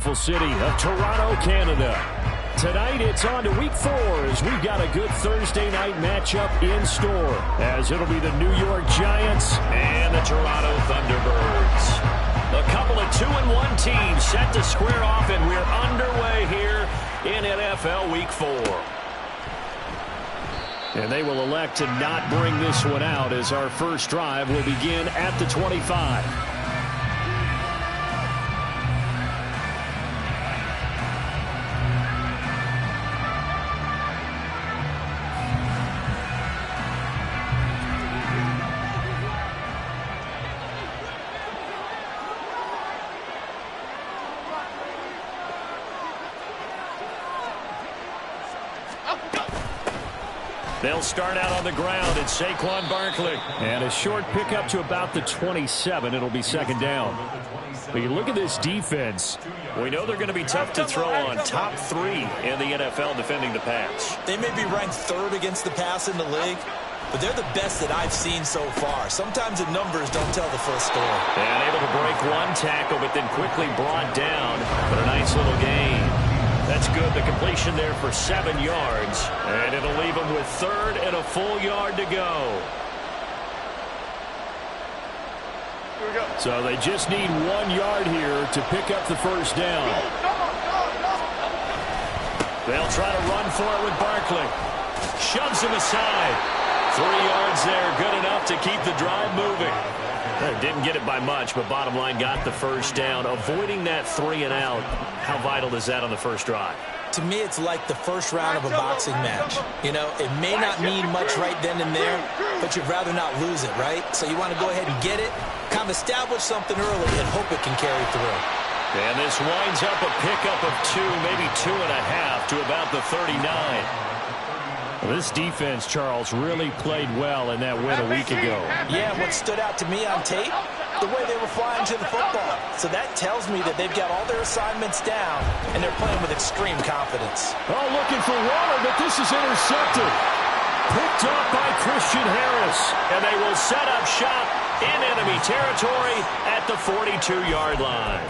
City of Toronto, Canada. Tonight it's on to week 4 as we've got a good Thursday night matchup in store, as it'll be the New York Giants and the Toronto Thunderbirds. A couple of 2-1 teams set to square off, and we're underway here in NFL week 4. And they will elect to not bring this one out as our first drive will begin at the 25. They'll start out on the ground. It's Saquon Barkley. And a short pickup to about the 27. It'll be second down. But you look at this defense. We know they're going to be tough to throw on. Top 3 in the NFL defending the pass. They may be ranked 3rd against the pass in the league, but they're the best that I've seen so far. Sometimes the numbers don't tell the full story. And able to break one tackle, but then quickly brought down. But a nice little gain. That's good. The completion there for 7 yards. And it'll leave them with 3rd and a full yard to go. Here we go. So they just need 1 yard here to pick up the first down. They'll try to run for it with Barkley. Shoves him aside. 3 yards there. Good enough to keep the drive moving. Didn't get it by much, but bottom line got the first down. Avoiding that 3 and out. How vital is that on the first drive? To me, it's like the first round of a boxing match. You know, it may not mean much right then and there, but you'd rather not lose it, right? So you want to go ahead and get it, kind of establish something early, and hope it can carry through. And this winds up a pickup of 2, maybe 2.5 to about the 39. Well, this defense, Charles, really played well in that win a week ago. Yeah, what stood out to me on tape, the way they were flying to the football. So that tells me that they've got all their assignments down, and they're playing with extreme confidence. Oh, looking for Waller, but this is intercepted. Picked up by Christian Harris, and they will set up shop in enemy territory at the 42-yard line.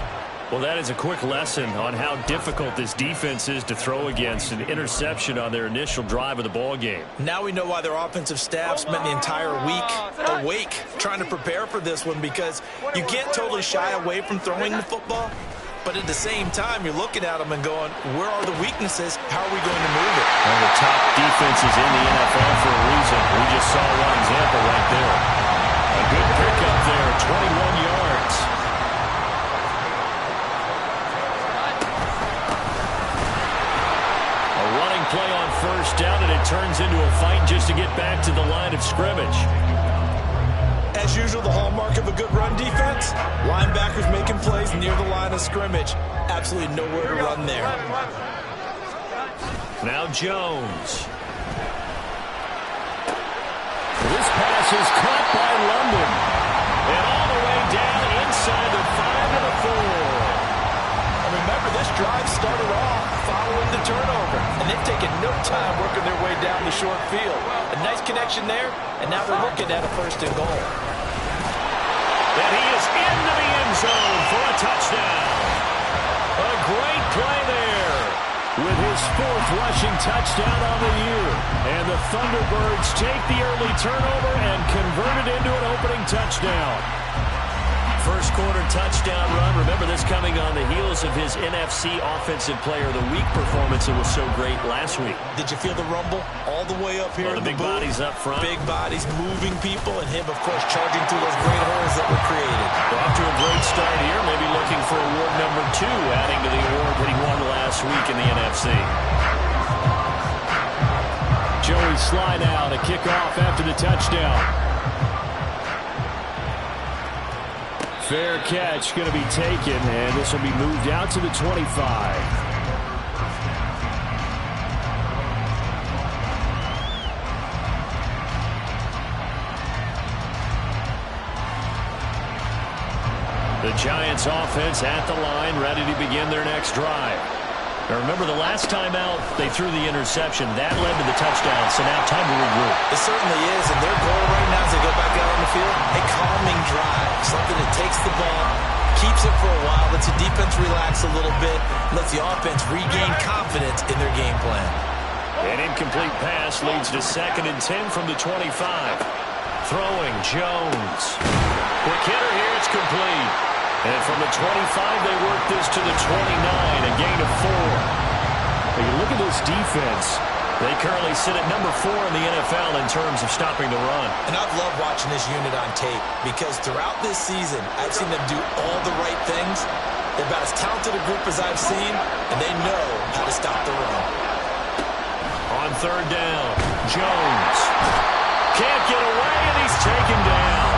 Well, that is a quick lesson on how difficult this defense is to throw against. An interception on their initial drive of the ball game. Now we know why their offensive staff spent the entire week awake trying to prepare for this one, because you can't totally shy away from throwing the football, but at the same time you're looking at them and going, where are the weaknesses? How are we going to move it? One of the top defenses in the NFL for a reason. We just saw one example right there. A good pickup there, 21 yards. Play on first down, and it turns into a fight just to get back to the line of scrimmage. As usual, the hallmark of a good run defense, linebackers making plays near the line of scrimmage. Absolutely nowhere to run there. Now Jones. This pass is caught by London. And all the way down inside the 5 and the 4. Remember, this drive started off following the turnover, and they've taken no time working their way down the short field. A nice connection there, and now they're looking at a 1st and goal. And he is into the end zone for a touchdown. A great play there with his 4th rushing touchdown on the year. And the Thunderbirds take the early turnover and convert it into an opening touchdown. First quarter touchdown run. Remember, this coming on the heels of his NFC Offensive Player of the Week performance. It was so great last week. Did you feel the rumble all the way up here? The big bodies up front. Big bodies moving people, and him, of course, charging through those great holes that were created. We're off to a great start here. Maybe looking for award number 2, adding to the award that he won last week in the NFC. Joey Sly now to kick off after the touchdown. Fair catch going to be taken, and this will be moved out to the 25. The Giants offense at the line, ready to begin their next drive. Now remember, the last time out, they threw the interception. That led to the touchdown, so now time to regroup. It certainly is, and their goal right now as they go back out on the field, a calming drive, something that takes the ball, keeps it for a while, lets the defense relax a little bit, lets the offense regain confidence in their game plan. An incomplete pass leads to 2nd and 10 from the 25. Throwing, Jones. Quick hitter here, it's complete. And from the 25, they work this to the 29, a gain of 4. When you look at this defense, they currently sit at number 4 in the NFL in terms of stopping the run. And I've loved watching this unit on tape because throughout this season, I've seen them do all the right things. They're about as talented a group as I've seen, and they know how to stop the run. On 3rd down, Jones. Can't get away, and he's taken down.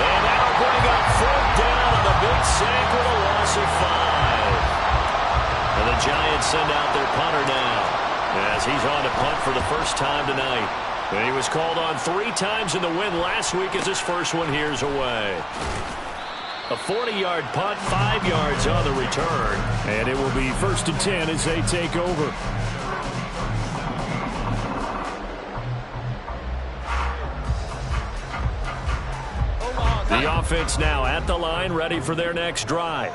And that'll bring up 4th down on the big sack with a loss of 5. And the Giants send out their punter now, as he's on to punt for the first time tonight. And he was called on 3 times in the win last week as his first one here's away. A 40-yard punt, 5 yards on the return. And it will be 1st and 10 as they take over. The offense now at the line, ready for their next drive.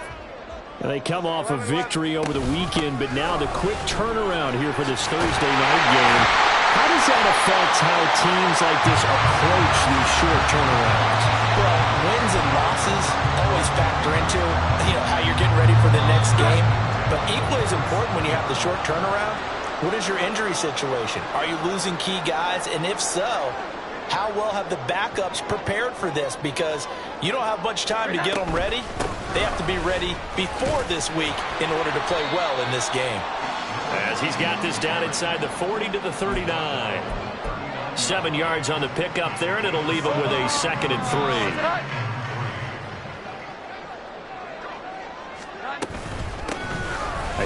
And they come off a victory over the weekend, but now the quick turnaround here for this Thursday night game. How does that affect how teams like this approach these short turnarounds? Well, wins and losses always factor into how you're getting ready for the next game. But equally as important when you have the short turnaround, what is your injury situation? Are you losing key guys? And if so, how well have the backups prepared for this? Because you don't have much time to get them ready. They have to be ready before this week in order to play well in this game. As he's got this down inside the 40 to the 39. 7 yards on the pickup there, and it'll leave him with a 2nd and 3.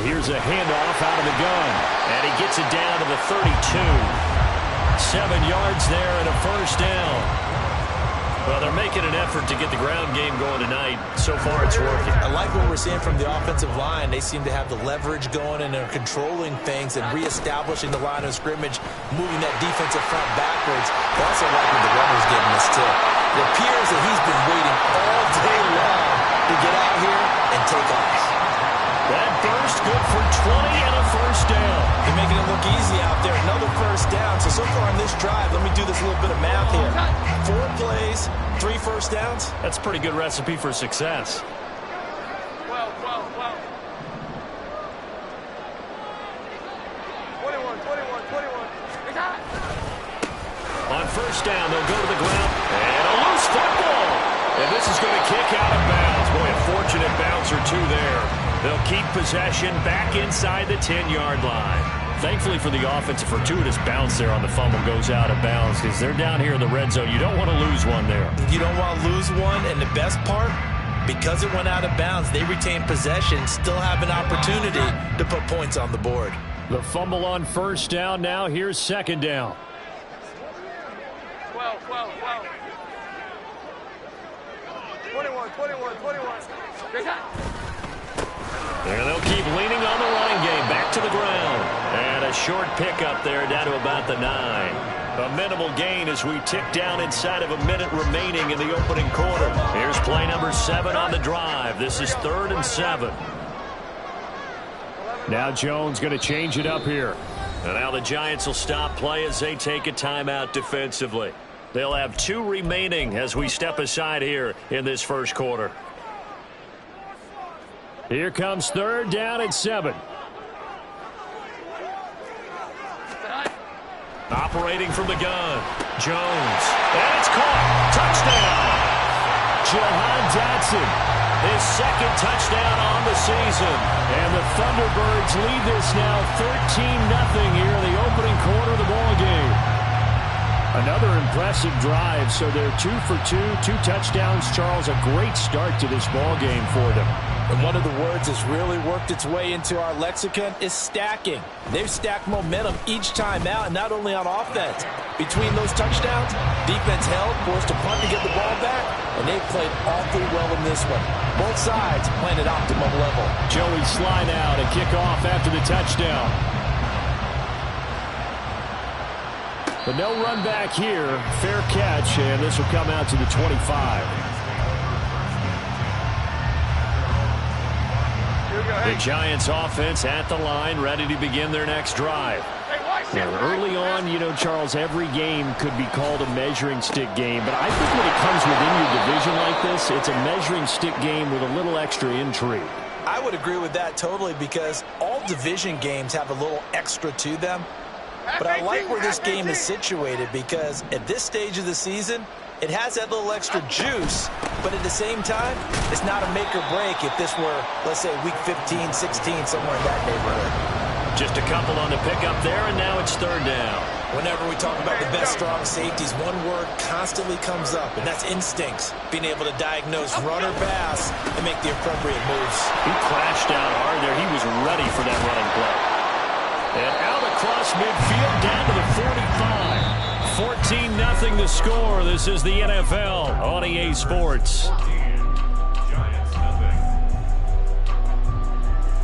Here's a handoff out of the gun, and he gets it down to the 32. 7 yards there and a 1st down. Well, they're making an effort to get the ground game going tonight. So far, it's working. I like what we're seeing from the offensive line. They seem to have the leverage going, and they're controlling things and reestablishing the line of scrimmage, moving that defensive front backwards. They also like when the runner's getting this tip. It appears that he's been waiting all day long to get out here and take off. That burst good for 20 and a 1st down. He's making it look easy out there. Another 1st down. So far on this drive, let me do this little bit of math here. 4 plays, 3 1st downs. That's a pretty good recipe for success. 12. 21. On 1st down, they'll go to the ground. And a loose football. And this is going to kick out of bounds. Boy, a fortunate bounce or 2 there. They'll keep possession back inside the 10-yard line. Thankfully for the offense, a fortuitous bounce there on the fumble goes out of bounds because they're down here in the red zone. You don't want to lose one there. You don't want to lose one, and the best part, because it went out of bounds, they retain possession, still have an opportunity to put points on the board. The fumble on 1st down. Now here's 2nd down. 12. 21. And they'll keep leaning on the running game. Back to the ground. And a short pickup there down to about the 9. A minimal gain as we tick down inside of a minute remaining in the opening quarter. Here's play number 7 on the drive. This is 3rd and 7. Now Jones going to change it up here. And now the Giants will stop play as they take a timeout defensively. They'll have 2 remaining as we step aside here in this 1st quarter. Here comes 3rd down and 7. Operating from the gun. Jones. And it's caught. Touchdown. Jahan Dotson. His 2nd touchdown on the season. And the Thunderbirds lead this now 13-0 here in the opening quarter of the ball game. Another impressive drive, so they're 2 for 2, 2 touchdowns. Charles, a great start to this ball game for them. And one of the words that's really worked its way into our lexicon is stacking. They've stacked momentum each time out, and not only on offense. Between those touchdowns, defense held, forced to punt to get the ball back, and they've played awfully well in this one. Both sides playing at optimum level. Joey slide out and kick off after the touchdown. But no run back here. Fair catch, and this will come out to the 25. The Giants offense at the line, ready to begin their next drive. Now, early on, you know, Charles, every game could be called a measuring stick game, but I think when it comes within your division like this, it's a measuring stick game with a little extra intrigue. I would agree with that totally, because all division games have a little extra to them. But I like where this game is situated, because at this stage of the season, it has that little extra juice, but at the same time, it's not a make or break if this were, let's say, week 15, 16, somewhere in that neighborhood. Just a couple on the pickup there, and now it's third down. Whenever we talk about the best strong safeties, one word constantly comes up, and that's instincts. Being able to diagnose run or pass and make the appropriate moves. He crashed out hard there. He was ready for that running play. And out across midfield, down to the 45. 14-0 the score. This is the NFL on EA Sports.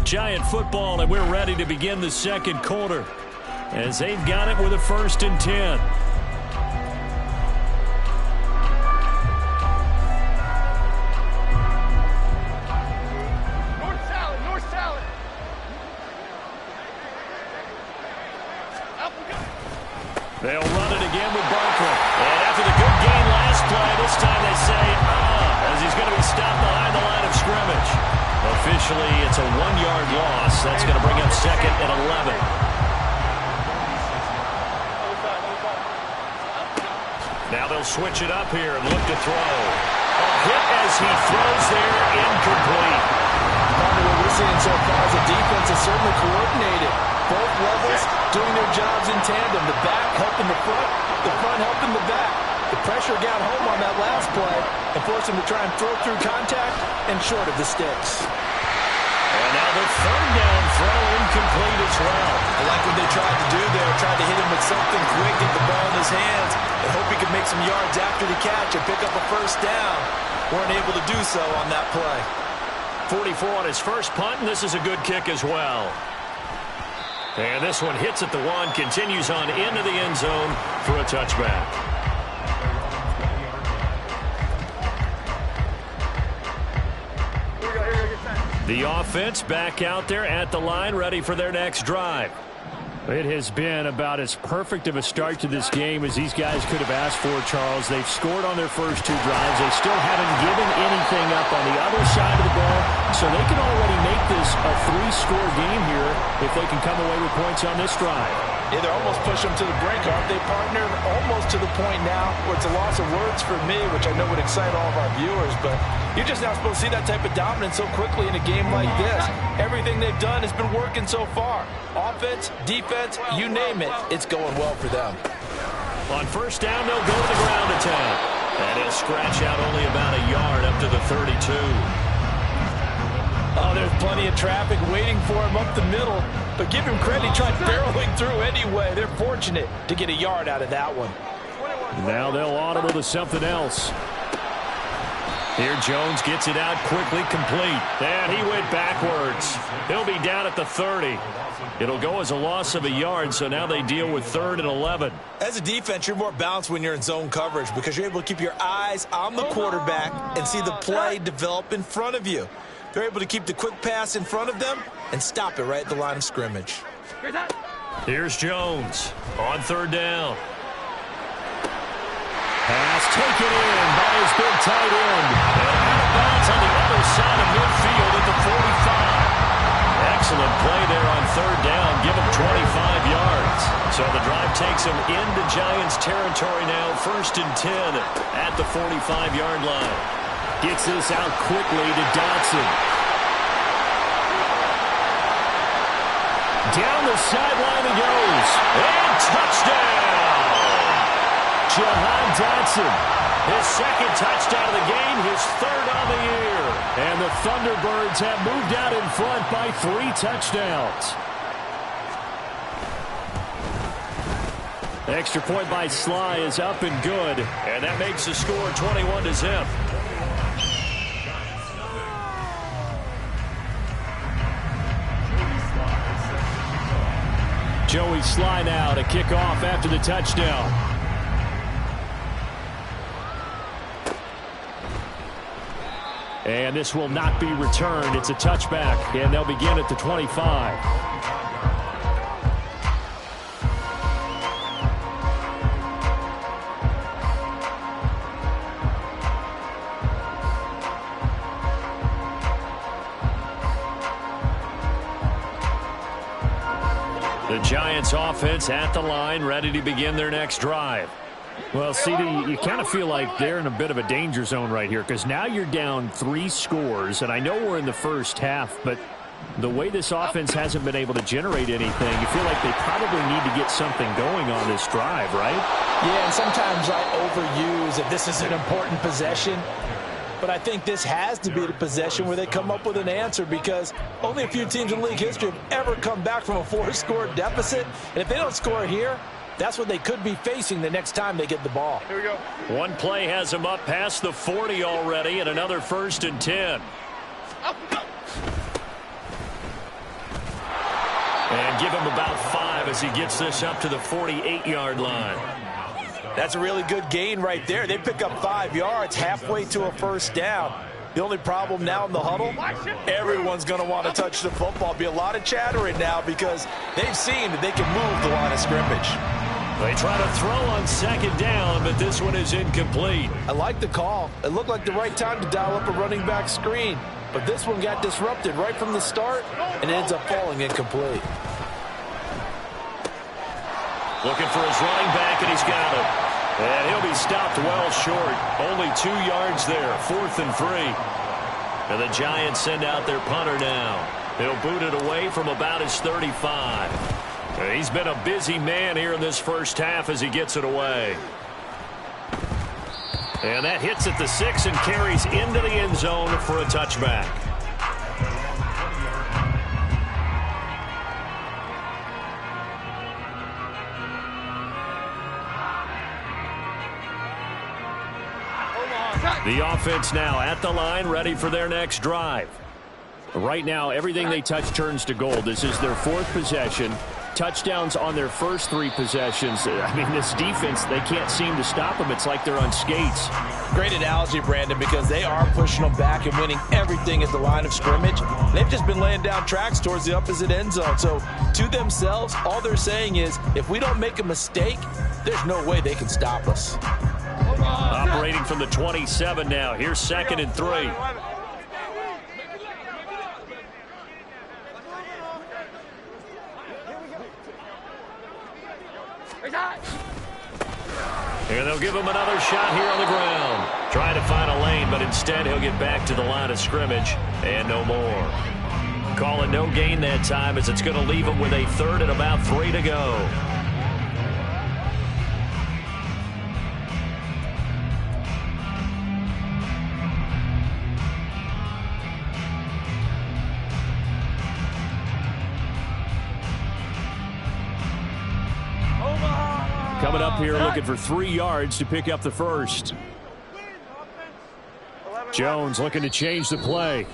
Giant football, and we're ready to begin the second quarter as they've got it with a 1st and 10. North salad. They'll run it again with Barkley. And after the good gain last play, this time they say, as he's going to be stopped behind the line of scrimmage. Officially, it's a 1-yard loss. That's going to bring up 2nd and 11. Now they'll switch it up here and look to throw. A hit as he throws there, incomplete. Part of what we're seeing so far is the defense is certainly coordinated. Both levels doing their jobs in tandem. The back helping the front helping the back. The pressure got home on that last play and forced him to try and throw through contact and short of the sticks. And now the 3rd down throw incomplete as well. I like what they tried to do there. Tried to hit him with something quick, get the ball in his hands, and hope he could make some yards after the catch and pick up a 1st down. Weren't able to do so on that play. 44 on his first punt, and this is a good kick as well. And this one hits at the 1, continues on into the end zone for a touchback. The offense back out there at the line, ready for their next drive. It has been about as perfect of a start to this game as these guys could have asked for, Charles. They've scored on their first 2 drives. They still haven't given anything up on the other side of the ball, so they can already make this a 3-score game here if they can come away with points on this drive. Yeah, they're almost pushing them to the brink, aren't they, partner? Almost to the point now where it's a loss of words for me, which I know would excite all of our viewers, but you're just not supposed to see that type of dominance so quickly in a game like this. Everything they've done has been working so far. Offense, defense, you name it, it's going well for them. On 1st down, they'll go to the ground attack. And he'll scratch out only about a yard up to the 32. Oh, there's plenty of traffic waiting for him up the middle. But give him credit, he tried barreling through anyway. They're fortunate to get a yard out of that one. Now they'll audible to something else. Here Jones gets it out quickly, complete. And he went backwards. He'll be down at the 30. It'll go as a loss of a yard, so now they deal with 3rd and 11. As a defense, you're more balanced when you're in zone coverage because you're able to keep your eyes on the quarterback and see the play develop in front of you. They're able to keep the quick pass in front of them and stop it right at the line of scrimmage. Here's Jones on 3rd down. Pass taken in by his big tight end. And out of bounds on the other side of midfield at the 45. Excellent play there on 3rd down. Give him 25 yards. So the drive takes him into Giants territory now. 1st and 10 at the 45-yard line. Gets this out quickly to Dotson. Down the sideline he goes. And touchdown! Jahan Dotson, his 2nd touchdown of the game, his 3rd on the year. And the Thunderbirds have moved out in front by 3 touchdowns. Extra point by Sly is up and good. And that makes the score 21-0. Joey Sly now to kick off after the touchdown. And this will not be returned. It's a touchback, and they'll begin at the 25. The Giants offense at the line, ready to begin their next drive. Well, CD, you kind of feel like they're in a bit of a danger zone right here because now you're down 3 scores, and I know we're in the first half, but the way this offense hasn't been able to generate anything, you feel like they probably need to get something going on this drive, right? Yeah, and sometimes I overuse if this is an important possession. But I think this has to be the possession where they come up with an answer because only a few teams in league history have ever come back from a 4-score deficit. And if they don't score here, that's what they could be facing the next time they get the ball. Here we go. One play has them up past the 40 already and another 1st and 10. And give him about 5 as he gets this up to the 48-yard line. That's a really good gain right there. They pick up 5 yards halfway to a 1st down. The only problem now in the huddle, everyone's going to want to touch the football. Be a lot of chattering now because they've seen that they can move the line of scrimmage. They try to throw on 2nd down, but this one is incomplete. I like the call. It looked like the right time to dial up a running back screen. But this one got disrupted right from the start, and it ends up falling incomplete. Looking for his running back, and he's got it. And he'll be stopped well short. Only 2 yards there, 4th and 3. And the Giants send out their punter now. He'll boot it away from about his 35. And he's been a busy man here in this first half as he gets it away. And that hits at the 6 and carries into the end zone for a touchback. The offense now at the line, ready for their next drive. Right now, everything they touch turns to gold. This is their 4th possession. Touchdowns on their first 3 possessions. I mean, this defense, they can't seem to stop them. It's like they're on skates. Great analogy, Brandon, because they are pushing them back and winning everything at the line of scrimmage. They've just been laying down tracks towards the opposite end zone. So, to themselves, all they're saying is, if we don't make a mistake, there's no way they can stop us. Operating from the 27 now. Here's 2nd and 3. And they'll give him another shot here on the ground. Trying to find a lane, but instead he'll get back to the line of scrimmage and no more. Calling no gain that time as it's going to leave him with a 3rd and about 3 to go. Coming up here looking for 3 yards to pick up the 1st. Jones looking to change the play.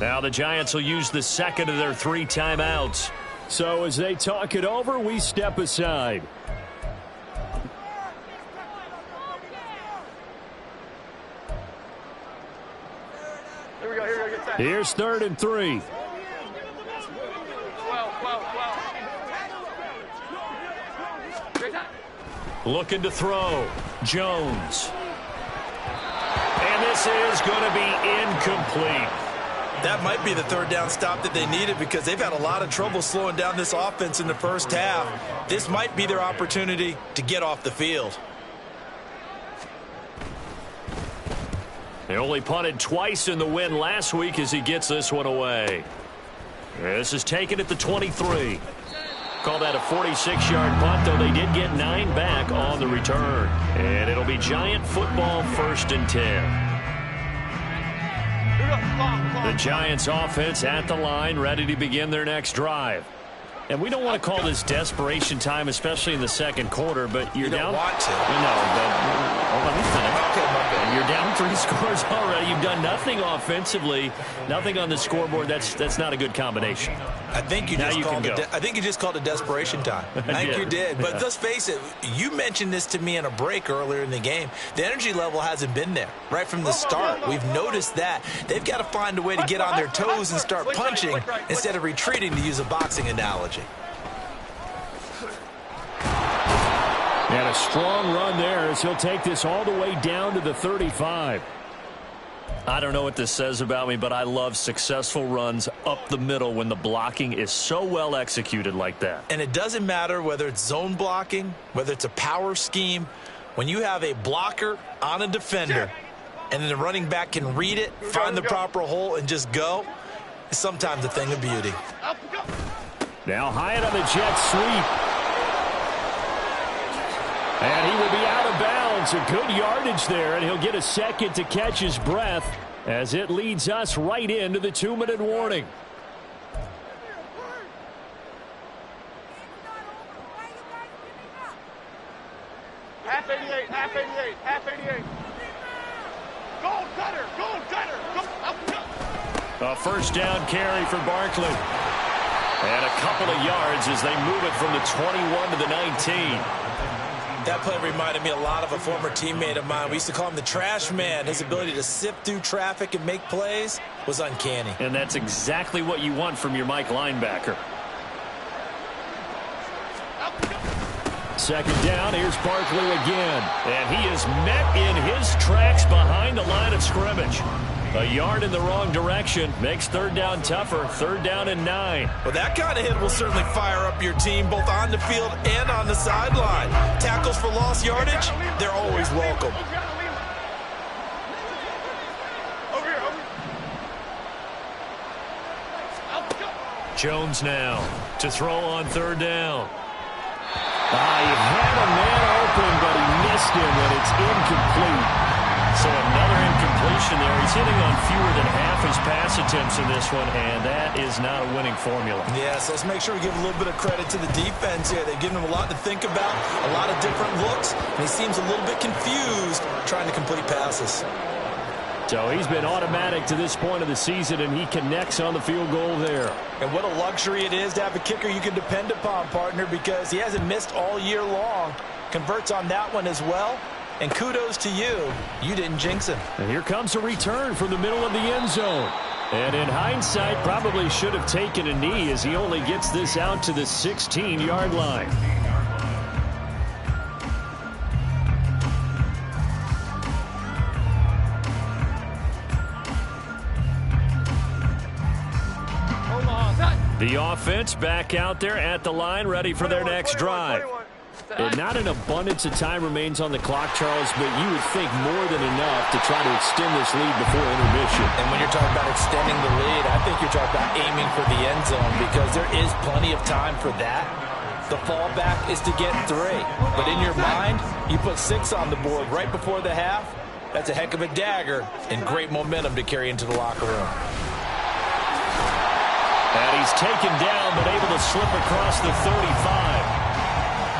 Now the Giants will use the 2nd of their 3 timeouts. So as they talk it over, we step aside. Here we go. Get set. Here's 3rd and 3. 12. Looking to throw. Jones. And this is going to be incomplete. That might be the 3rd down stop that they needed because they've had a lot of trouble slowing down this offense in the first half. This might be their opportunity to get off the field. They only punted twice in the win last week as he gets this one away. This is taken at the 23. Call that a 46-yard punt, though they did get 9 back on the return. And it'll be Giant football 1st and 10. The Giants offense at the line, ready to begin their next drive. And we don't want to call this desperation time, especially in the second quarter, but you're down. You don't want to. No, but hold on, let me finish. Okay, my bad. You're down 3 scores already. You've done nothing offensively, nothing on the scoreboard. That's not a good combination. I think you just called it desperation time. I think you did. But let's face it, you mentioned this to me in a break earlier in the game. The energy level hasn't been there right from the start. We've noticed that. They've got to find a way to get on their toes and start punching instead of retreating, to use a boxing analogy. And a strong run there as he'll take this all the way down to the 35. I don't know what this says about me, but I love successful runs up the middle when the blocking is so well executed like that. And it doesn't matter whether it's zone blocking, whether it's a power scheme. When you have a blocker on a defender and then the running back can read it, find the proper hole, and just go, it's sometimes a thing of beauty. Now Hyatt on the jet sweep. And he will be out of bounds. A good yardage there, and he'll get a second to catch his breath as it leads us right into the 2-minute warning. Half 88, half 88, half 88. Goal cutter, goal cutter. A first down carry for Barkley. And a couple of yards as they move it from the 21 to the 19. That play reminded me a lot of a former teammate of mine. We used to call him the trash man. His ability to sift through traffic and make plays was uncanny. And that's exactly what you want from your Mike linebacker. Second down, here's Barkley again. And he is met in his tracks behind the line of scrimmage. A yard in the wrong direction makes third down tougher. Third down and 9. Well, that kind of hit will certainly fire up your team both on the field and on the sideline. Tackles for lost yardage, they're always welcome. Jones now to throw on third down. He had a man open, but he missed him, and it's incomplete. So another incompletion there. He's hitting on fewer than half his pass attempts in this one, and that is not a winning formula. Yeah, so let's make sure we give a little bit of credit to the defense here. They've given him a lot to think about, a lot of different looks, and he seems a little bit confused trying to complete passes. So he's been automatic to this point of the season, and he connects on the field goal there. And what a luxury it is to have a kicker you can depend upon, partner, because he hasn't missed all year long. Converts on that one as well. And kudos to you. You didn't jinx him. And here comes a return from the middle of the end zone. And in hindsight, probably should have taken a knee as he only gets this out to the 16-yard line. The offense back out there at the line, ready for their next drive. And not an abundance of time remains on the clock, Charles, but you would think more than enough to try to extend this lead before intermission. And when you're talking about extending the lead, I think you're talking about aiming for the end zone because there is plenty of time for that. The fallback is to get 3. But in your mind, you put 6 on the board right before the half. That's a heck of a dagger and great momentum to carry into the locker room. And he's taken down but able to slip across the 35.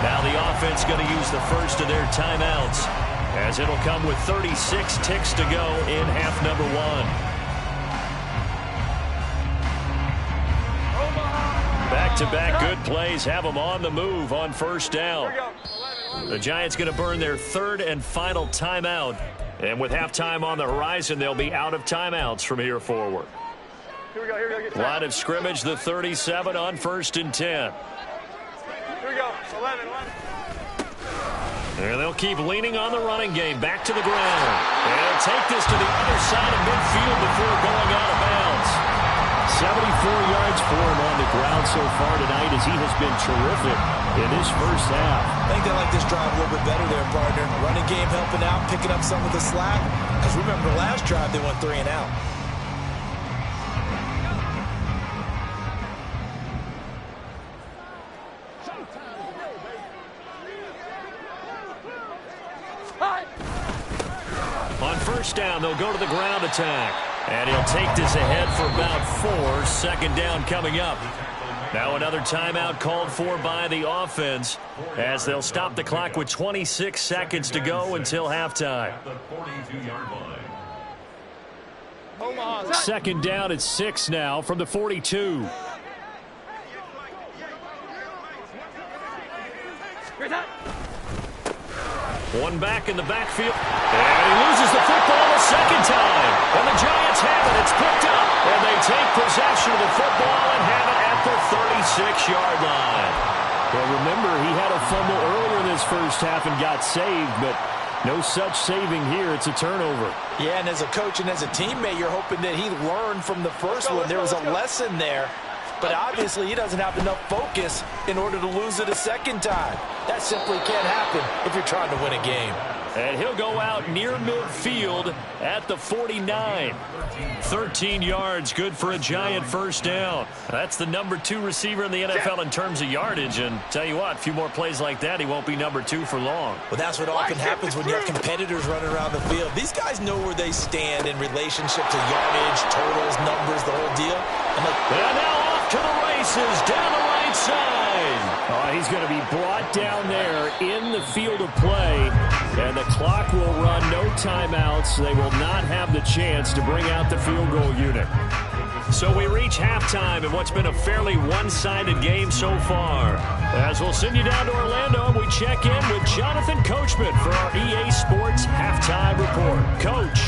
Now the offense going to use the first of their timeouts as it'll come with 36 ticks to go in half number 1. Back-to-back good plays have them on the move on first down. The Giants going to burn their third and final timeout. And with halftime on the horizon, they'll be out of timeouts from here forward. Here we go. Line of scrimmage, the 37 on first and 10. Here we go. 11. And they'll keep leaning on the running game. Back to the ground. And they'll take this to the other side of midfield before going out of bounds. 74 yards for him on the ground so far tonight as he has been terrific in this first half. I think they like this drive a little bit better there, partner. Running game helping out, picking up some of the slack. Because remember, the last drive they went 3 and out. On first down, they'll go to the ground attack. And he'll take this ahead for about 4. Second down coming up. Now another timeout called for by the offense as they'll stop the clock with 26 seconds to go until halftime. Second down at 6 now from the 42. One back in the backfield. And he loses the football the second time. And the Giants have it. It's picked up. And they take possession of the football and have it at the 36-yard line. Well, remember, he had a fumble earlier in this first half and got saved, but no such saving here. It's a turnover. Yeah, and as a coach and as a teammate, you're hoping that he learned from the first one. There was a lesson there. But obviously he doesn't have enough focus in order to lose it a second time. That simply can't happen if you're trying to win a game. And he'll go out near midfield at the 49. 13 yards, good for a Giant first down. That's the number 2 receiver in the NFL in terms of yardage. And tell you what, a few more plays like that, he won't be number 2 for long. Well, that's what often happens when you have competitors running around the field. These guys know where they stand in relationship to yardage, totals, numbers, the whole deal. And now off to the races down the right side. Oh, he's going to be brought down there in the field of play. And the clock will run, no timeouts. They will not have the chance to bring out the field goal unit. So we reach halftime in what's been a fairly one-sided game so far. As we'll send you down to Orlando, and we check in with Jonathan Coachman for our EA Sports Halftime Report. Coach.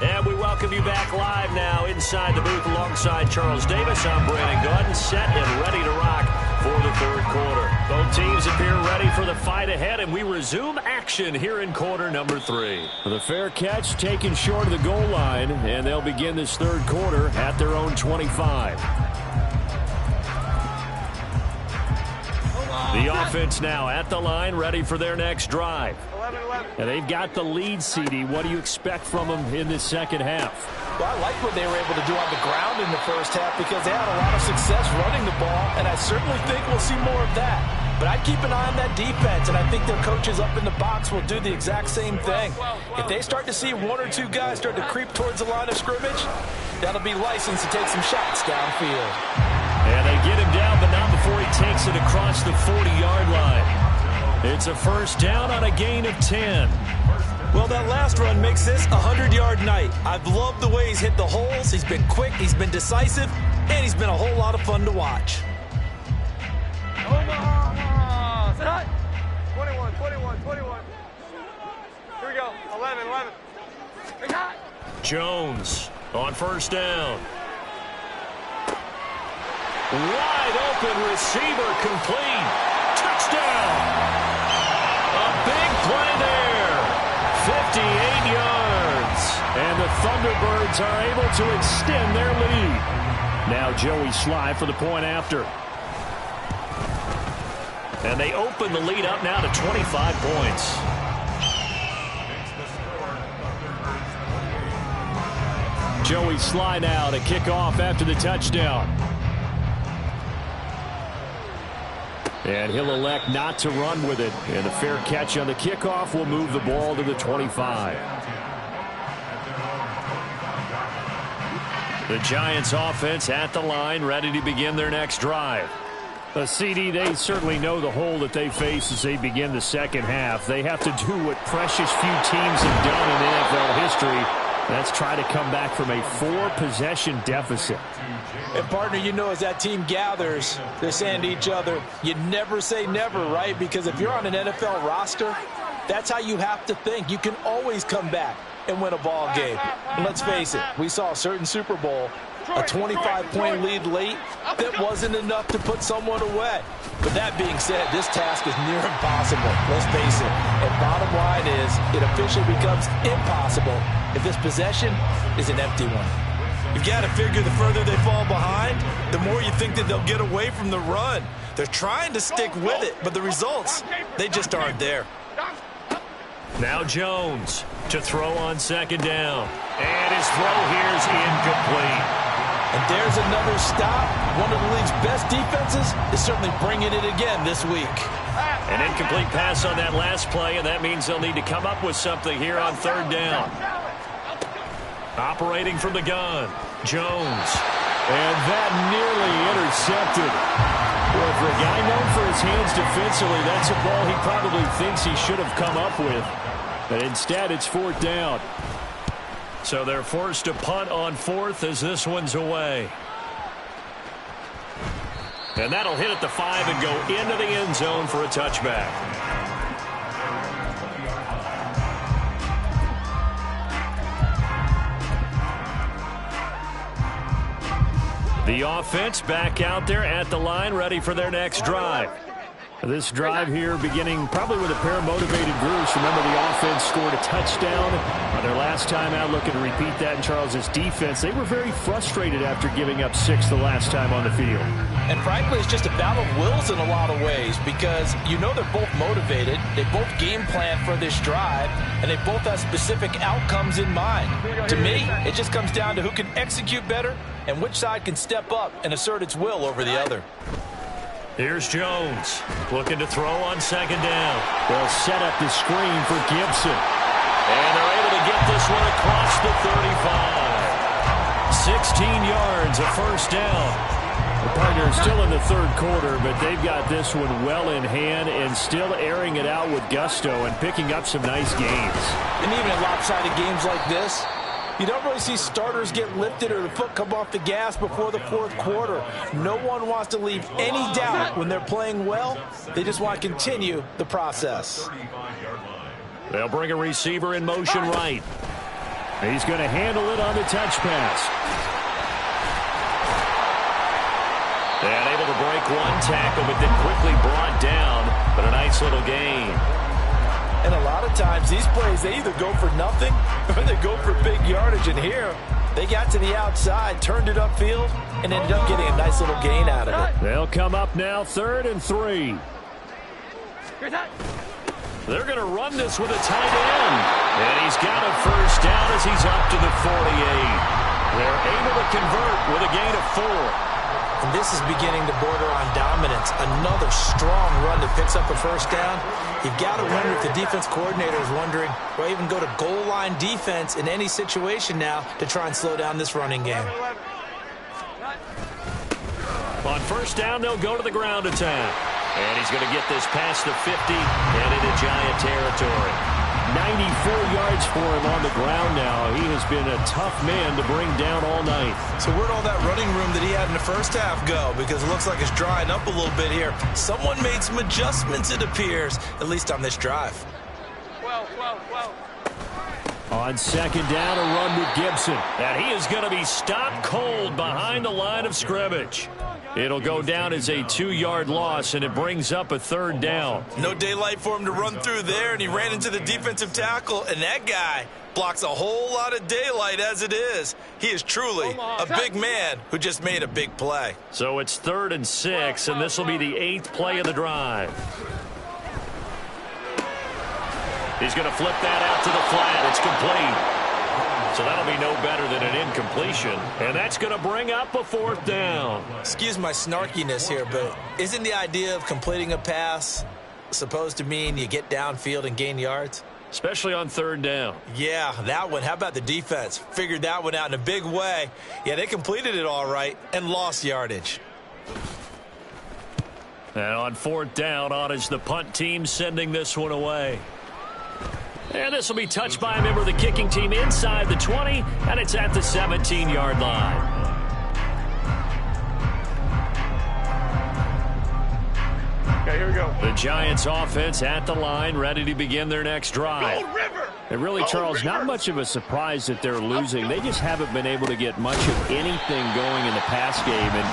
And we welcome you back live now inside the booth alongside Charles Davis. I'm Brandon Gordon, set and ready to rock for the third quarter. Both teams appear ready for the fight ahead, and we resume action here in quarter number 3. The fair catch taken short of the goal line, and they'll begin this third quarter at their own 25. The offense now at the line, ready for their next drive. 11-11. And they've got the lead, CD. What do you expect from them in this second half? Well, I like what they were able to do on the ground in the first half because they had a lot of success running the ball, and I certainly think we'll see more of that. But I'd keep an eye on that defense, and I think their coaches up in the box will do the exact same thing. If they start to see 1 or 2 guys start to creep towards the line of scrimmage, that'll be licensed to take some shots downfield. And they get him down, but not before he takes it across the 40-yard line. It's a first down on a gain of 10. Well, that last run makes this a 100-yard night. I've loved the way he's hit the holes. He's been quick, he's been decisive, and he's been a whole lot of fun to watch. 21. Here we go. 11. Jones on first down. Wide open receiver complete. Touchdown. A big play there. 58 yards. And the Thunderbirds are able to extend their lead. Now Joey Sly for the point after. And they open the lead up now to 25 points. Joey Sly now to kick off after the touchdown. And he'll elect not to run with it. And the fair catch on the kickoff will move the ball to the 25. The Giants offense at the line, ready to begin their next drive. CD, they certainly know the hole that they face as they begin the second half. They have to do what precious few teams have done in NFL history. That's try to come back from a 4-possession deficit. And, partner, you know as that team gathers, they're saying to each other, you never say never, right? Because if you're on an NFL roster, that's how you have to think. You can always come back and win a ball game. And let's face it, we saw a certain Super Bowl, a 25-point lead late, that wasn't enough to put someone away. But that being said, this task is near impossible. Let's face it. And bottom line is, it officially becomes impossible if this possession is an empty one. You've got to figure the further they fall behind, the more you think that they'll get away from the run. They're trying to stick with it, but the results, they just aren't there. Now Jones to throw on second down. And his throw here is incomplete. And there's another stop. One of the league's best defenses is certainly bringing it again this week. An incomplete pass on that last play, and that means they'll need to come up with something here on third down. Operating from the gun, Jones. And that nearly intercepted. Well, for a guy known for his hands defensively, that's a ball he probably thinks he should have come up with. But instead, it's 4th down. So they're forced to punt on 4th as this one's away. And that'll hit at the 5 and go into the end zone for a touchback. The offense back out there at the line, ready for their next drive. This drive here beginning probably with a pair of motivated groups. Remember, the offense scored a touchdown on their last time out. Looking to repeat that in Charles's defense. They were very frustrated after giving up 6 the last time on the field. And frankly, it's just a battle of wills in a lot of ways because you know they're both motivated. They both game plan for this drive, and they both have specific outcomes in mind. To me, it just comes down to who can execute better and which side can step up and assert its will over the other. Here's Jones looking to throw on 2nd down. They'll set up the screen for Gibson. And they're able to get this one across the 35. 16 yards, a 1st down. The Pirates still in the 3rd quarter, but they've got this one well in hand and still airing it out with gusto and picking up some nice gains. And even in lopsided games like this, you don't really see starters get lifted or the foot come off the gas before the 4th quarter. No one wants to leave any doubt when they're playing well. They just want to continue the process. They'll bring a receiver in motion right. He's going to handle it on the touch pass. And able to break one tackle, but then quickly brought down. But a nice little gain. And a lot of times these plays, they either go for nothing or they go for big yardage. And here, they got to the outside, turned it upfield, and ended up getting a nice little gain out of it. They'll come up now 3rd and 3. They're going to run this with a tight end. And he's got a 1st down as he's up to the 48. They're able to convert with a gain of 4. And this is beginning to border on dominance. Another strong run that picks up a 1st down. You've got to wonder if the defense coordinator is wondering, do I even go to goal line defense in any situation now to try and slow down this running game? On 1st down, they'll go to the ground attack. And he's going to get this past the 50 and into Giant territory. 94 yards for him on the ground now. He has been a tough man to bring down all night. So where'd all that running room that he had in the 1st half go? Because it looks like it's drying up a little bit here. Someone made some adjustments, it appears, at least on this drive. 12. On 2nd down, a run with Gibson. And he is going to be stopped cold behind the line of scrimmage. It'll go down as a 2-yard loss, and it brings up a 3rd down. No daylight for him to run through there, and he ran into the defensive tackle, and that guy blocks a whole lot of daylight as it is. He is truly a big man who just made a big play. So it's 3rd and 6, and this will be the 8th play of the drive. He's going to flip that out to the flat. It's complete. So that'll be no better than an incompletion. And that's going to bring up a 4th down. Excuse my snarkiness here, but isn't the idea of completing a pass supposed to mean you get downfield and gain yards? Especially on 3rd down. Yeah, that one. How about the defense? Figured that one out in a big way. Yeah, they completed it all right and lost yardage. And on 4th down, on is the punt team sending this one away. And this will be touched by a member of the kicking team inside the 20, and it's at the 17-yard line. Okay, here we go. The Giants offense at the line, ready to begin their next drive. Go, River! And really, Charles, not much of a surprise that they're losing. They just haven't been able to get much of anything going in the pass game. And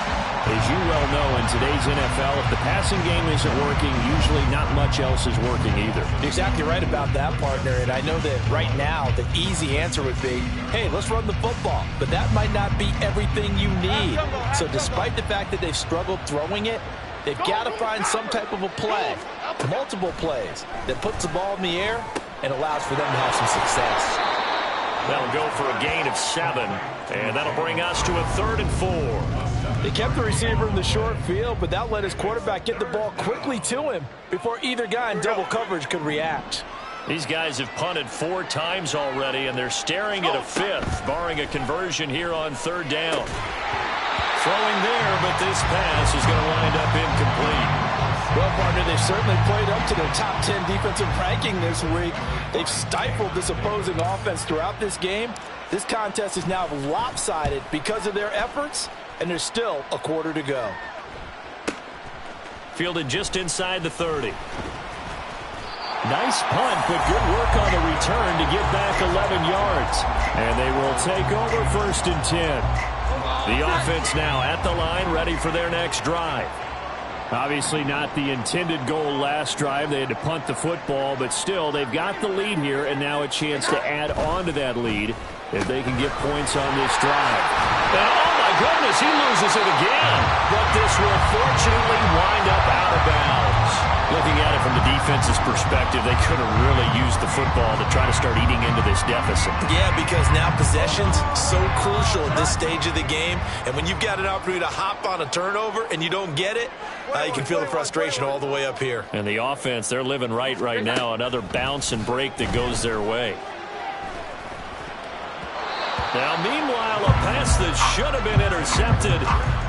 as you well know, in today's NFL, if the passing game isn't working, usually not much else is working either. You're exactly right about that, partner. And I know that right now the easy answer would be, hey, let's run the football. But that might not be everything you need. So despite the fact that they've struggled throwing it, they've got to find some type of a play, multiple plays, that puts the ball in the air and allows for them to have some success. That'll go for a gain of 7, and that'll bring us to a 3rd and 4. They kept the receiver in the short field, but that let his quarterback get the ball quickly to him before either guy in double coverage could react. These guys have punted 4 times already, and they're staring at a 5th, barring a conversion here on 3rd down. Throwing there, but this pass is going to wind up incomplete. Well, partner, they've certainly played up to their top 10 defensive ranking this week. They've stifled this opposing offense throughout this game. This contest is now lopsided because of their efforts, and there's still a quarter to go. Fielded just inside the 30. Nice punt, but good work on the return to get back 11 yards. And they will take over 1st and 10. The offense now at the line, ready for their next drive. Obviously not the intended goal last drive. They had to punt the football, but still they've got the lead here, and now a chance to add on to that lead if they can get points on this drive. And oh my goodness, he loses it again. But this will fortunately wind up out of bounds. Looking at it from the defense's perspective, they could have really used the football to try to start eating into this deficit. Yeah, because now possession's so crucial at this stage of the game. And when you've got an opportunity to hop on a turnover and you don't get it, you can feel the frustration all the way up here. And the offense, they're living right now. Another bounce and break that goes their way. Now, meanwhile, a pass that should have been intercepted,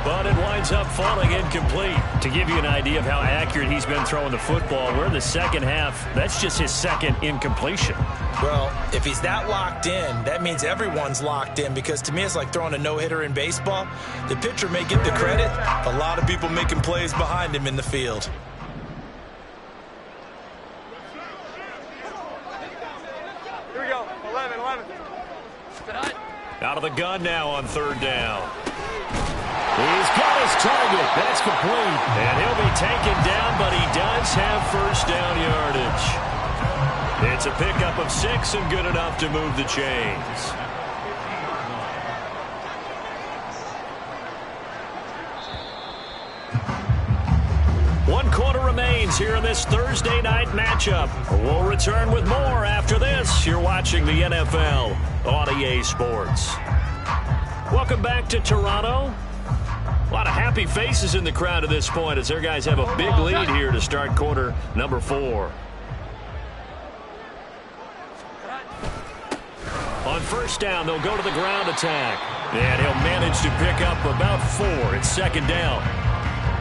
but it winds up falling incomplete. To give you an idea of how accurate he's been throwing the football, we're in the second half. That's just his second incompletion. Well, if he's that locked in, that means everyone's locked in, because to me it's like throwing a no-hitter in baseball. The pitcher may get the credit. A lot of people making plays behind him in the field. Here we go. 11. Out of the gun now on 3rd down. He's got his target. That's complete. And he'll be taken down, but he does have 1st down yardage. It's a pickup of 6 and good enough to move the chains. One quarter remains here in this Thursday night matchup. We'll return with more after this. You're watching the NFL on EA Sports. Welcome back to Toronto. A lot of happy faces in the crowd at this point as their guys have a big lead here to start quarter number 4. On 1st down, they'll go to the ground attack. And he'll manage to pick up about 4. It's 2nd down.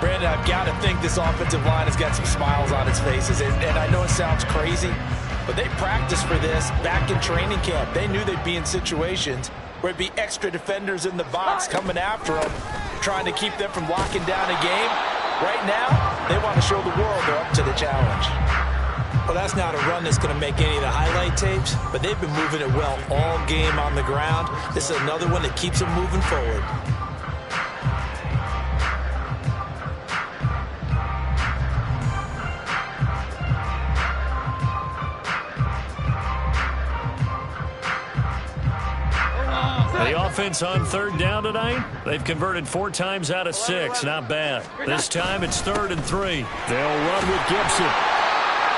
Brandon, I've got to think this offensive line has got some smiles on its faces. And I know it sounds crazy, but they practiced for this back in training camp. They knew they'd be in situations where it'd be extra defenders in the box coming after them, trying to keep them from locking down a game. Right now, they want to show the world they're up to the challenge. Well, that's not a run that's going to make any of the highlight tapes, but they've been moving it well all game on the ground. This is another one that keeps them moving forward. The offense on 3rd down tonight, they've converted 4 times out of 6. Not bad. This time it's 3rd and 3. They'll run with Gibson.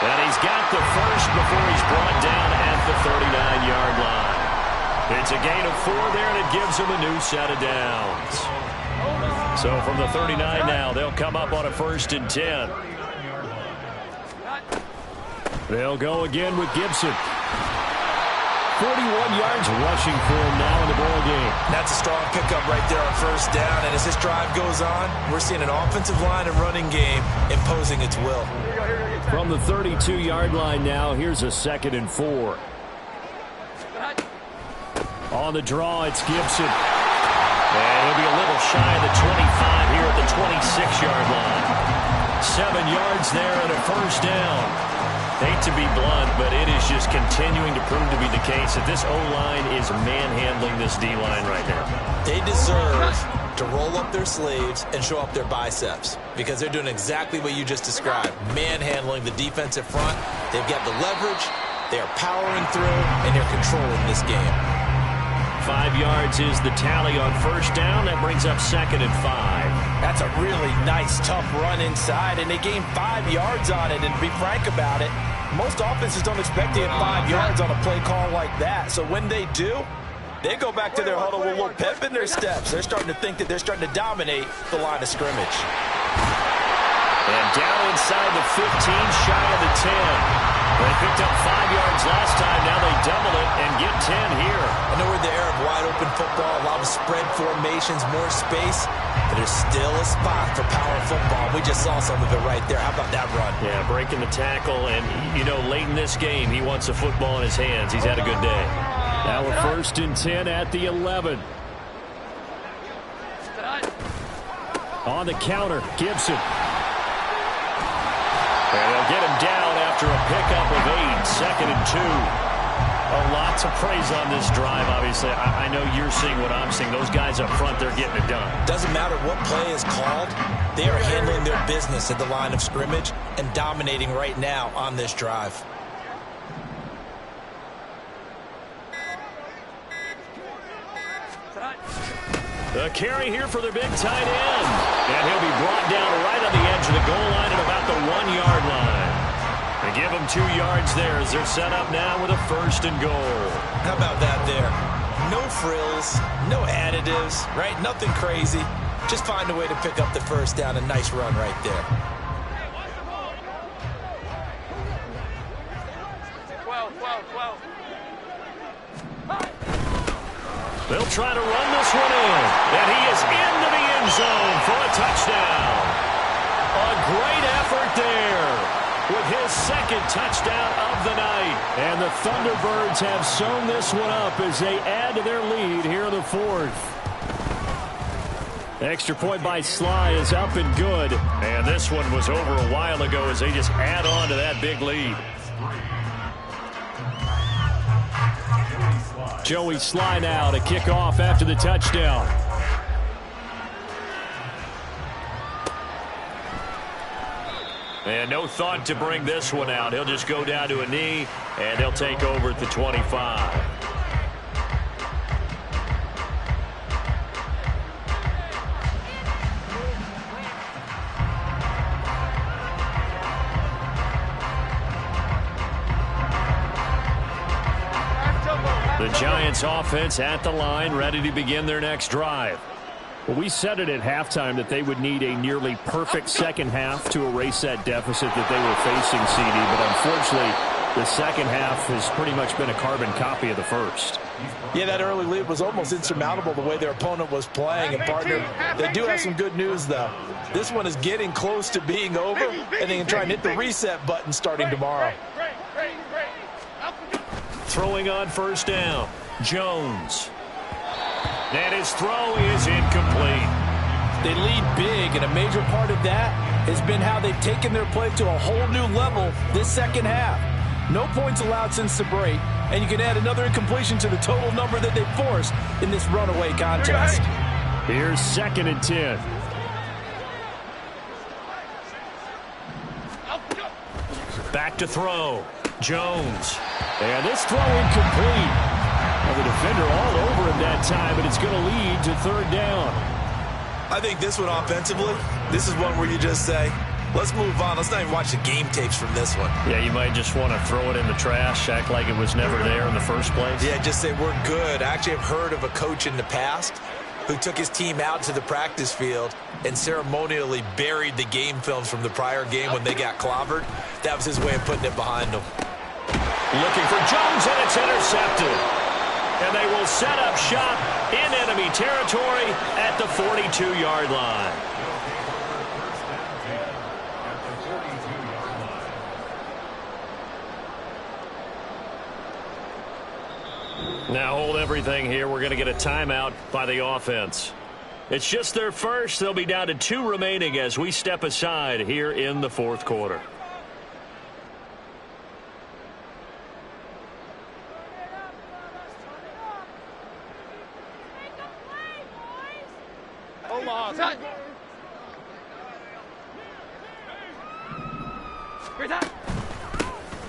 And he's got the first before he's brought down at the 39-yard line. It's a gain of 4 there, and it gives him a new set of downs. So from the 39 now, they'll come up on a 1st and 10. They'll go again with Gibson. 41 yards rushing for him now in the ball game. That's a strong pickup right there on 1st down. And as this drive goes on, we're seeing an offensive line and running game imposing its will. From the 32-yard line now, here's a 2nd and 4. On the draw, it's Gibson. And he'll be a little shy of the 25 here at the 26-yard line. 7 yards there and a 1st down. Hate to be blunt, but it is just continuing to prove to be the case that this O-line is manhandling this D-line right now. They deserve to roll up their sleeves and show up their biceps, because they're doing exactly what you just described, manhandling the defensive front. They've got the leverage, they are powering through, and they're controlling this game. 5 yards is the tally on 1st down. That brings up 2nd and 5. That's a really nice, tough run inside, and they gained 5 yards on it. And to be frank about it, most offenses don't expect to get 5 yards on a play call like that. So when they do, they go back to their huddle with a little pep in their steps. They're starting to think that they're starting to dominate the line of scrimmage. And down inside the 15, shy of the 10. They picked up 5 yards last time. Now they double it and get 10 here. I know we're in the era of wide-open football, a lot of spread formations, more space, but there's still a spot for power football. We just saw some of it right there. How about that run? Yeah, breaking the tackle, and, you know, late in this game, he wants the football in his hands. He's had a good day. Now a 1st and 10 at the 11. On the counter, Gibson. And they'll get him down after a pickup of 8, 2nd and 2. A lot to praise on this drive, obviously. I know you're seeing what I'm seeing. Those guys up front, they're getting it done. Doesn't matter what play is called. They are handling their business at the line of scrimmage and dominating right now on this drive. The carry here for their big tight end. And he'll be brought down right on the edge of the goal line at about the 1-yard line. They give him 2 yards there as they're set up now with a 1st and goal. How about that there? No frills, no additives, right? Nothing crazy. Just find a way to pick up the 1st down. A nice run right there. 12. They'll try to run this one in. And he is into the end zone for a touchdown. A great effort there with his 2nd touchdown of the night. And the Thunderbirds have sewn this one up as they add to their lead here in the 4th. Extra point by Sly is up and good. And this one was over a while ago as they just add on to that big lead. Joey Sly now to kick off after the touchdown. And no thought to bring this one out. He'll just go down to a knee, and he'll take over at the 25. The Giants offense at the line, ready to begin their next drive. Well, we said it at halftime that they would need a nearly perfect second half to erase that deficit that they were facing, CD. But unfortunately, the second half has pretty much been a carbon copy of the first. Yeah, that early lead was almost insurmountable the way their opponent was playing. And, partner, they do have some good news, though. This one is getting close to being over, and they can try and hit the reset button starting tomorrow. Throwing on 1st down, Jones. And his throw is incomplete. They lead big, and a major part of that has been how they've taken their play to a whole new level this second half. No points allowed since the break, and you can add another incompletion to the total number that they forced in this runaway contest. Here's 2nd and 10. Back to throw. Jones. And this throw incomplete. Well, the defender all over him that time, but it's going to lead to 3rd down. I think this one offensively, this is one where you just say, let's move on. Let's not even watch the game tapes from this one. Yeah, you might just want to throw it in the trash, act like it was never there in the first place. Yeah, just say we're good. I actually have heard of a coach in the past who took his team out to the practice field and ceremonially buried the game films from the prior game when they got clobbered. That was his way of putting it behind them. Looking for Jones, and it's intercepted. And they will set up shop in enemy territory at the 42-yard line. Now hold everything here. We're going to get a timeout by the offense. It's just their first. They'll be down to 2 remaining as we step aside here in the 4th quarter.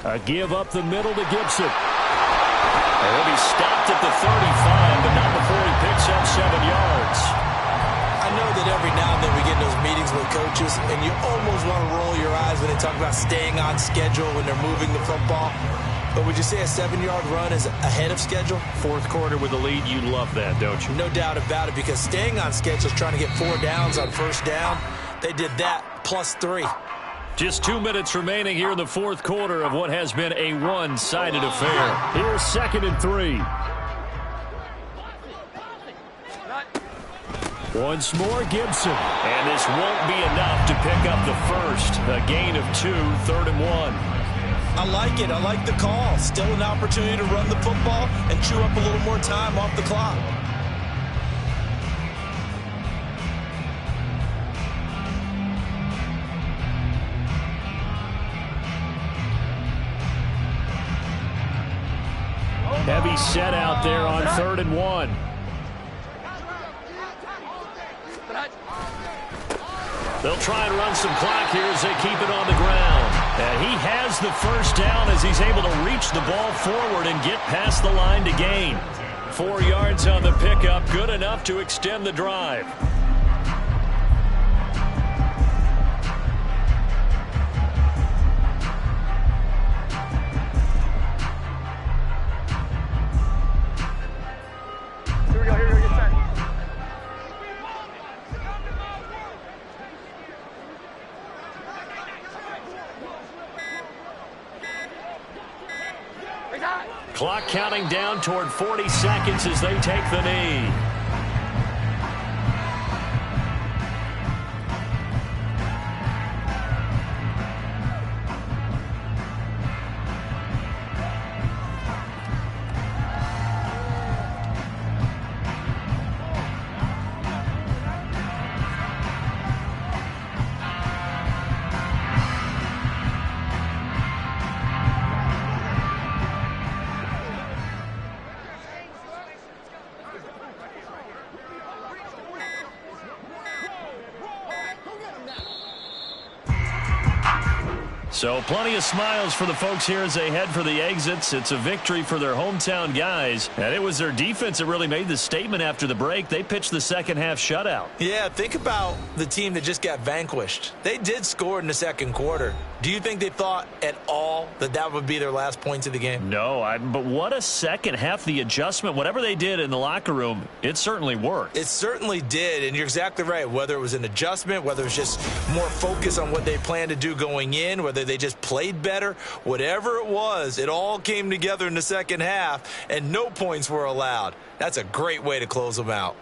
A give up the middle to Gibson. And he'll be stopped at the 35, but not before he picks up 7 yards. I know that every now and then we get in those meetings with coaches, and you almost want to roll your eyes when they talk about staying on schedule when they're moving the football. But would you say a 7-yard run is ahead of schedule? 4th quarter with a lead, you love that, don't you? No doubt about it, because staying on schedule is trying to get 4 downs on 1st down. They did that +3. Just 2 minutes remaining here in the fourth quarter of what has been a one-sided affair. Here's 2nd and 3. Once more, Gibson. And this won't be enough to pick up the first. A gain of 2, 3rd and 1. I like it. I like the call. Still an opportunity to run the football and chew up a little more time off the clock. Heavy set out there on 3rd and 1. They'll try and run some clock here as they keep it on the ground. And he has the first down as he's able to reach the ball forward and get past the line to gain. 4 yards on the pickup, good enough to extend the drive. Clock counting down toward 40 seconds as they take the knee. So plenty of smiles for the folks here as they head for the exits. It's a victory for their hometown guys. And it was their defense that really made the statement after the break. They pitched the second half shutout. Yeah, think about the team that just got vanquished. They did score in the second quarter. Do you think they thought at all that that would be their last points of the game? No, but what a second half. The adjustment, whatever they did in the locker room, it certainly worked. It certainly did, and you're exactly right. Whether it was an adjustment, whether it was just more focus on what they planned to do going in, whether they just played better, whatever it was, it all came together in the second half, and no points were allowed. That's a great way to close them out.